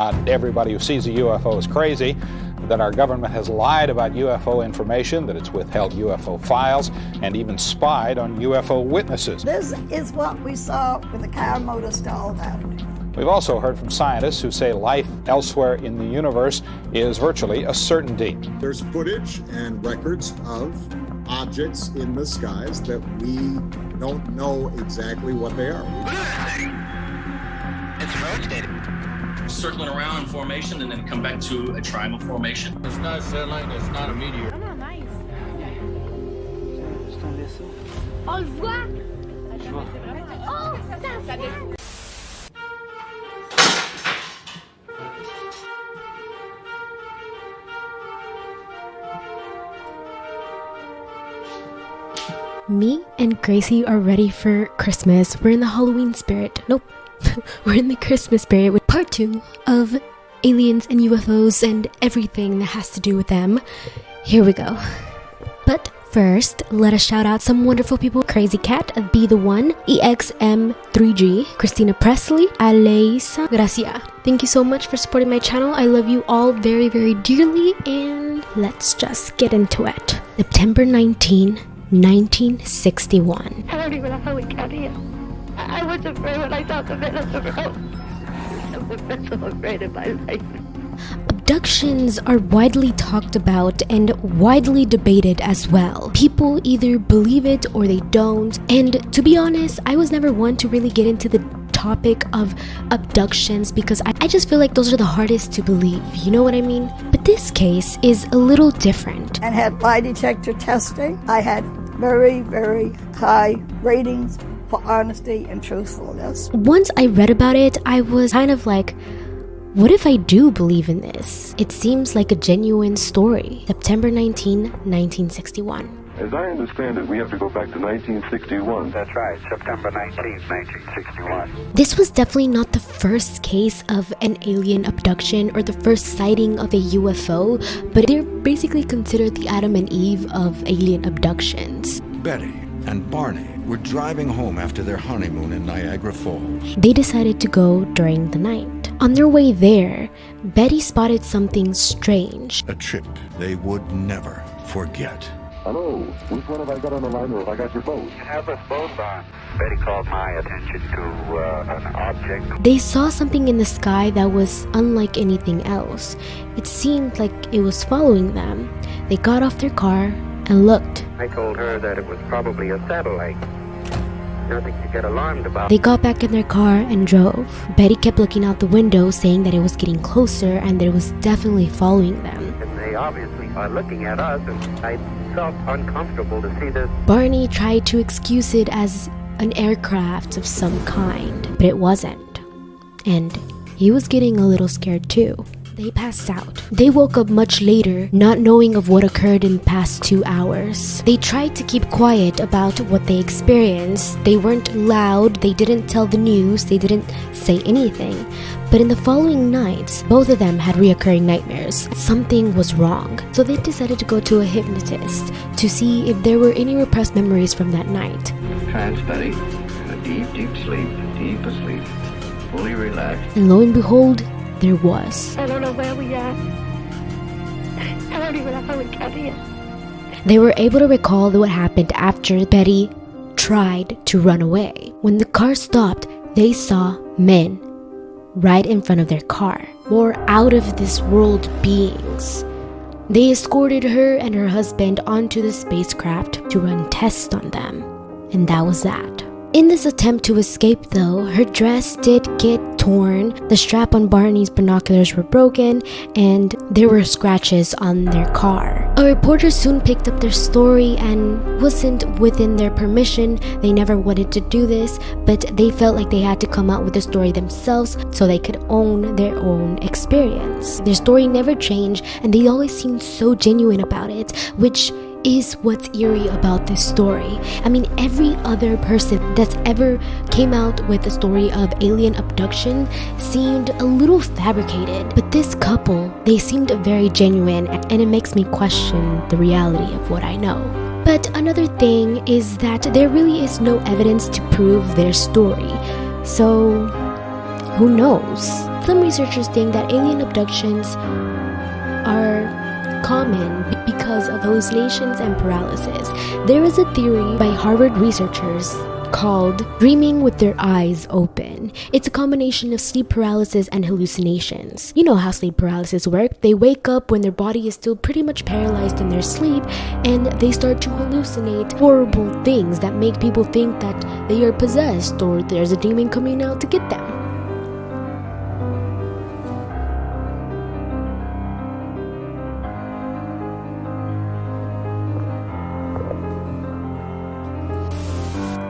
Not everybody who sees a UFO is crazy, that our government has lied about UFO information, that it's withheld UFO files, and even spied on UFO witnesses. This is what we saw when the car motor stalled out. We've also heard from scientists who say life elsewhere in the universe is virtually a certainty. There's footage and records of objects in the skies that we don't know exactly what they are. It's rotated. Circling around in formation and then come back to a triangle formation. It's not a satellite, it's not a meteor. Oh, nice. On le voit. Oh, ça vient. Me and Gracie are ready for Christmas. We're in the Halloween spirit. Nope. We're in the Christmas spirit with part 2 of aliens and UFOs and everything that has to do with them. Here we go. But first, let us shout out some wonderful people. Crazy Cat, Be The One, EXM3G, Christina Presley, Aleisa Gracia. Thank you so much for supporting my channel. I love you all very, very dearly, and let's just get into it. September 19, 1961. I don't even know how we got here. I was afraid when I saw the middle of the road. I've been so afraid in my life. Abductions are widely talked about and widely debated as well. People either believe it or they don't. And to be honest, I was never one to really get into the topic of abductions because I just feel like those are the hardest to believe. You know what I mean? But this case is a little different. And had lie detector testing. I had very, very high ratings for honesty and truthfulness. Once I read about it, I was kind of like, what if I do believe in this? It seems like a genuine story. September 19, 1961. As I understand it, we have to go back to 1961. That's right, September 19th, 1961. This was definitely not the first case of an alien abduction or the first sighting of a UFO, but they're basically considered the Adam and Eve of alien abductions. Betty and Barney were driving home after their honeymoon in Niagara Falls. They decided to go during the night. On their way there, Betty spotted something strange. A trip they would never forget. Hello, which one have I got on the line, or have I got your phone? You have us both on. Betty called my attention to an object. They saw something in the sky that was unlike anything else. It seemed like it was following them. They got off their car and looked. I told her that it was probably a satellite. Nothing to get alarmed about. They got back in their car and drove. Betty kept looking out the window, saying that it was getting closer and that it was definitely following them. And they obviously are looking at us, and I felt uncomfortable to see this. Barney tried to excuse it as an aircraft of some kind, but it wasn't. And he was getting a little scared too. They passed out. They woke up much later, not knowing of what occurred in the past 2 hours. They tried to keep quiet about what they experienced. They weren't loud, they didn't tell the news, they didn't say anything. But in the following nights, both of them had reoccurring nightmares. Something was wrong. So they decided to go to a hypnotist to see if there were any repressed memories from that night. Trance Betty, a deep, deep sleep, deep asleep, fully relaxed. And lo and behold, there was. I don't know where we are. I don't even know how we got here. They were able to recall what happened after Betty tried to run away. When the car stopped, they saw men right in front of their car, more out of this world beings. They escorted her and her husband onto the spacecraft to run tests on them, and that was that. In this attempt to escape though, her dress did get torn, the strap on Barney's binoculars were broken, and there were scratches on their car. A reporter soon picked up their story and wasn't within their permission. They never wanted to do this, but they felt like they had to come out with the story themselves so they could own their own experience. Their story never changed, and they always seemed so genuine about it, which is what's eerie about this story. I mean, every other person that's ever came out with a story of alien abduction seemed a little fabricated, but this couple, they seemed very genuine, and it makes me question the reality of what I know. But another thing is that there really is no evidence to prove their story, so who knows? Some researchers think that alien abductions are common because of hallucinations and paralysis. There is a theory by Harvard researchers called dreaming with their eyes open. It's a combination of sleep paralysis and hallucinations. You know how sleep paralysis works. They wake up when their body is still pretty much paralyzed in their sleep, and they start to hallucinate horrible things that make people think that they are possessed or there's a demon coming out to get them.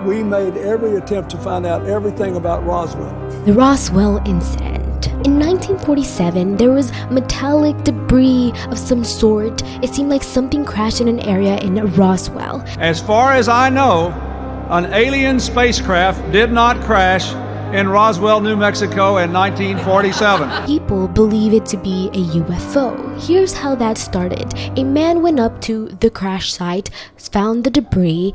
We made every attempt to find out everything about Roswell. The Roswell Incident. In 1947, there was metallic debris of some sort. It seemed like something crashed in an area in Roswell. As far as I know, an alien spacecraft did not crash in Roswell, New Mexico in 1947. People believe it to be a UFO. Here's how that started. A man went up to the crash site, found the debris,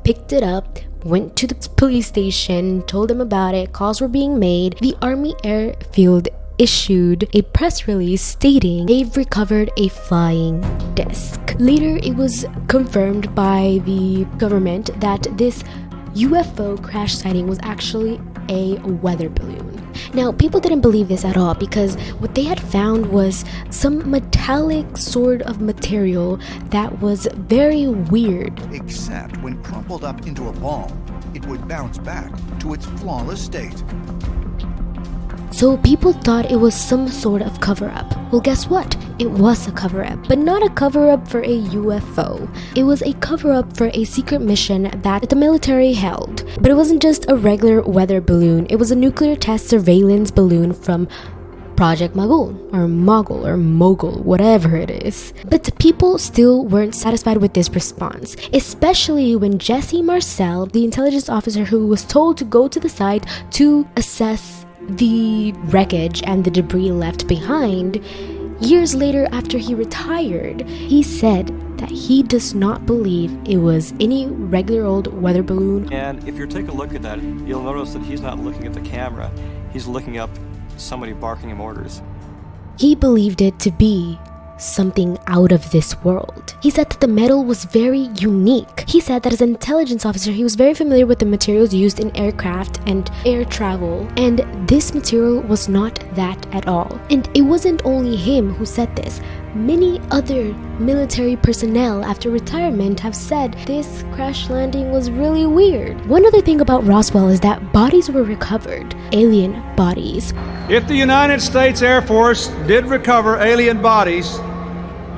picked it up, went to the police station, told them about it, calls were being made. The Army Airfield issued a press release stating they've recovered a flying disc. Later, it was confirmed by the government that this UFO crash sighting was actually a weather balloon. Now, people didn't believe this at all because what they had found was some metallic sort of material that was very weird. Except when crumpled up into a ball, it would bounce back to its flawless state. So people thought it was some sort of cover-up. Well, guess what? It was a cover-up, but not a cover-up for a UFO. It was a cover-up for a secret mission that the military held. But it wasn't just a regular weather balloon. It was a nuclear test surveillance balloon from Project Mogul, whatever it is. But people still weren't satisfied with this response, especially when Jesse Marcel, the intelligence officer who was told to go to the site to assess the wreckage and the debris left behind, years later after he retired, he said that he does not believe it was any regular old weather balloon. And if you take a look at that, you'll notice that he's not looking at the camera, he's looking up somebody barking him orders. He believed it to be something out of this world. He said that the metal was very unique. He said that as an intelligence officer, he was very familiar with the materials used in aircraft and air travel, and this material was not that at all. And it wasn't only him who said this. Many other military personnel after retirement have said this crash landing was really weird. One other thing about Roswell is that bodies were recovered, alien bodies. If the United States Air Force did recover alien bodies,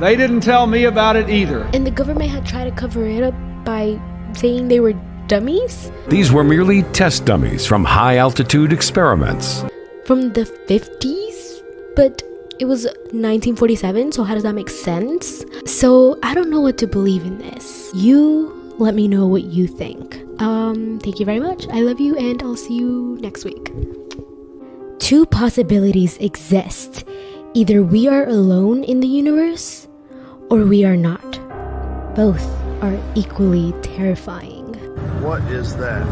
they didn't tell me about it either. And the government had tried to cover it up by saying they were dummies? These were merely test dummies from high-altitude experiments. From the 50s? But it was 1947, so how does that make sense? So I don't know what to believe in this. You let me know what you think. Thank you very much. I love you, and I'll see you next week. Two possibilities exist. Either we are alone in the universe, or we are not. Both are equally terrifying. What is that?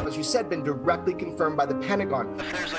As you said, been directly confirmed by the Pentagon. There's a